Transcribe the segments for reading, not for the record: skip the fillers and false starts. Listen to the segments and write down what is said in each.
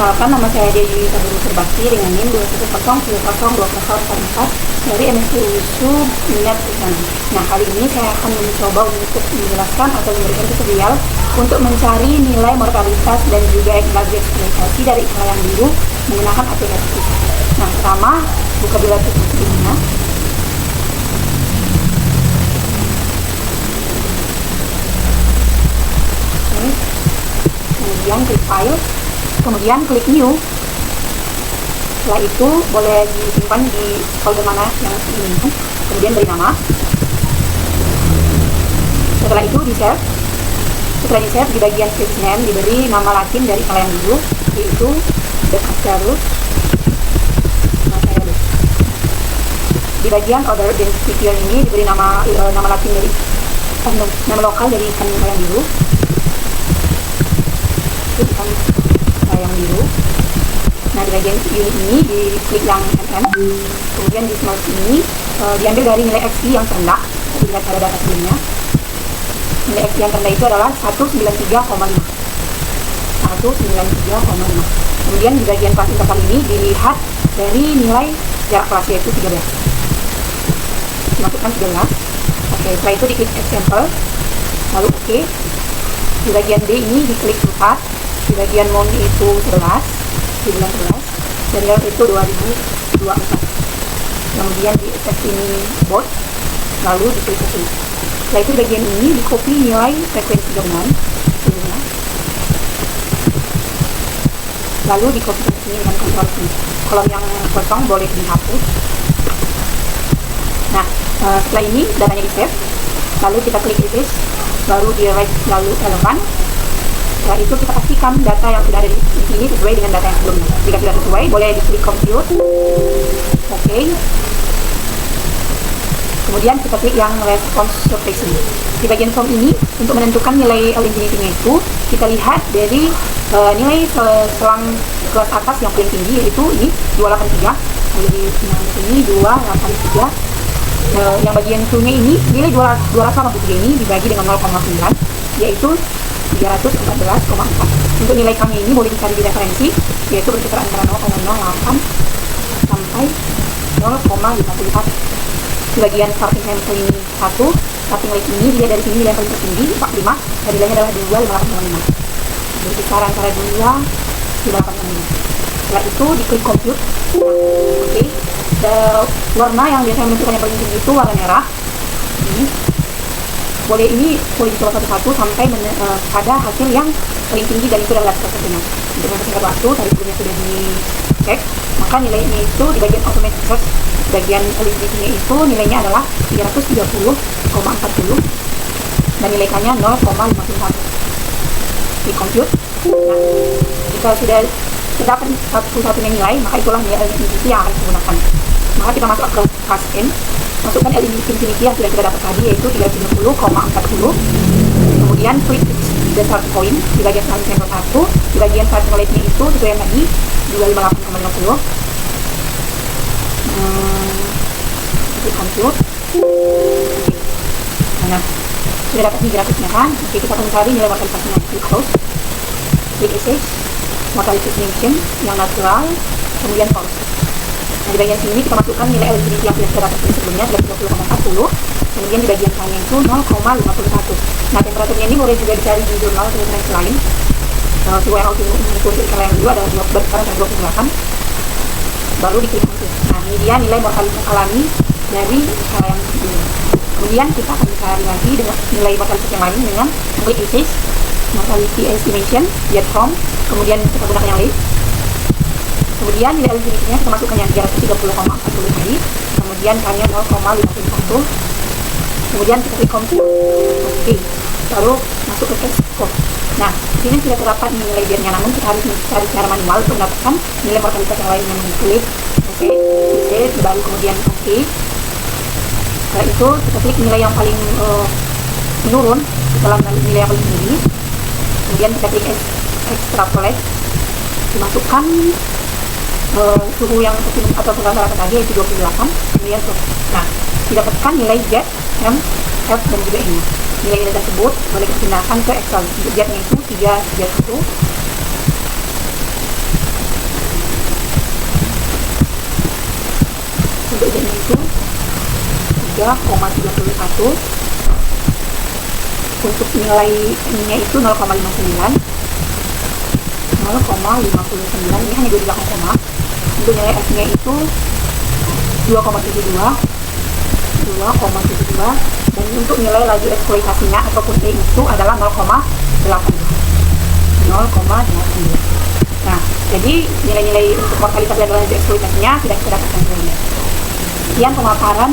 Perkenalkan, nama saya Dewi Serbakti dengan NIM 210002044 dari MSc USU Minat Usaha. Nah, kali ini saya akan mencoba untuk menjelaskan atau memberikan tutorial untuk mencari nilai mortalitas dan juga laju eksploitasi dari ikan layang biru menggunakan aplikasi. Nah, pertama buka bilateral sebelumnya. Kemudian klik file, kemudian klik new. Setelah itu boleh disimpan di folder mana yang diinginkan, kemudian beri nama. Setelah itu di save. Setelah di save, di bagian species name diberi nama latin dari ikan layang biru, yaitu Decaturus Machaerus. Di bagian order identity ini diberi nama latin dari nama lokal dari ikan layang biru, ikan layang biru. Nah, di bagian unit ini diklik yang MM, kemudian di small ini diambil dari nilai XP yang terendah. Dilihat pada data sebelumnya, nilai XP yang terendah itu adalah 193,5. Kemudian di bagian kelas interval ini dilihat dari nilai jarak kelas, yaitu 13. Dimasukkan 13. Oke, setelah itu diklik example, lalu oke. Di bagian D ini diklik 4, di bagian mount itu 11, di bulan 11, dan lalu itu 2024. Kemudian di efek ini bot, lalu diklik OK. Setelah itu di bagian ini di copy nilai frekuensi gabungan sebelumnya, lalu di copy ke sini dengan Ctrl C. Kolom yang kosong boleh dihapus. Nah, setelah ini datanya di save, lalu kita klik erase, baru di write lalu relevan. Setelah itu kita pastikan data yang sudah ada di sini sesuai dengan data yang sebelumnya. Jika sudah sesuai, boleh diklik compute. Oke. Kemudian kita klik yang response surface ini. Di bagian form ini, untuk menentukan nilai L infinity-nya itu, kita lihat dari nilai selang kelas atas yang paling tinggi, yaitu ini 283. Lalu di sini 283. Yang bagian Q-nya ini, nilai 283 ini dibagi dengan 0,9, yaitu 314,4. Untuk nilai K-nya ini boleh dicari di referensi, yaitu berkisar antara 0,08 sampai 0,54. Di bagian starting sample ini 1, starting rate ini dilihat dari sini nilai paling tertinggi 45, dan nilainya adalah 2,58,5. Berkisar antara 2,58,5. Setelah itu diklik compute. Oke. Warna yang biasanya menentukan yang paling tinggi itu warna merah. Ini boleh dicoba satu-satu sampai pada hasil yang paling tinggi, dan itu adalah persentase. Untuk mempersingkat waktu, tadi sebelumnya sudah dicek, maka nilainya itu di bagian automatic search, bagian eligibility-nya itu nilainya adalah 330,40, dan nilai K-nya 0,51. Di compute. Nah, jika sudah terdapat satu-satunya nilai, maka itulah nilai eligibility yang akan digunakan. Maka kita masuk ke class N, masukkan eligibility yang sudah kita dapat tadi, yaitu 330,40. Kemudian klik the start point di bagian sampel 1, di bagian starting rate-nya itu sesuai yang tadi 258,50. Klik compute. Nah, sudah dapat nih grafiknya kan. Oke, kita akan mencari nilai mortalitasnya. Klik close, klik essay, mortality estimation yang natural, kemudian false. Nah, di bagian sini kita masukkan nilai eligibility yang sudah kita dapat sebelumnya 30,40. Kemudian di bagian K-nya itu 0,51. Nah, temperaturnya ini boleh juga dicari di jurnal atau referensi lain. Suhu yang harus mengikuti ikan layang biru adalah berkisar 28. Baru diklik compute. Nah, ini dia nilai mortalitas alami dari ikan layang biru. Kemudian kita akan mencari lagi dengan nilai mortalitas yang lain dengan klik essay, mortality estimation, get from, kemudian kita gunakan yang lain. Kemudian nilai eligibility-nya kita masukkan yang 330,40 tadi, kemudian K-nya 0,51. Kemudian kita klik compute. Oke, baru masuk ke test score. Nah, di sini sudah terdapat nilai biarnya, namun kita harus mencari secara manual untuk mendapatkan nilai mortalitas yang lainnya. Klik oke, baru kemudian oke. Setelah itu kita klik nilai yang paling menurun setelah nilai yang paling tinggi. Kemudian kita klik extrapolate, dimasukkan suhu yang tertinggi atau rata-rata tadi, yaitu 28. Kemudian nah, didapatkan nilai Z, M, F, dan juga N. Nilai-nilai tersebut boleh dipindahkan ke Excel. Untuk Z-nya itu 331. untuk Z-nya itu 3,31. Untuk nilai N-nya itu 0,59. Ini hanya 2 belakang koma. Untuk nilai F-nya itu 2,72. Dan untuk nilai laju eksploitasinya ataupun E itu adalah 0,82. Nah, jadi nilai-nilai untuk mortalitas dan laju eksploitasinya tidak kita dapatkan nilainya. Sekian pemaparan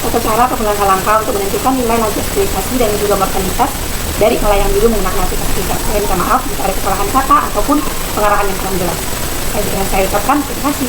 tata cara ataupun langkah-langkah untuk menentukan nilai laju eksploitasi dan juga mortalitas dari nelayan dulu menggunakan aplikasi. Saya minta maaf jika ada kesalahan kata ataupun pengarahan yang kurang jelas. Saya ucapkan terima kasih.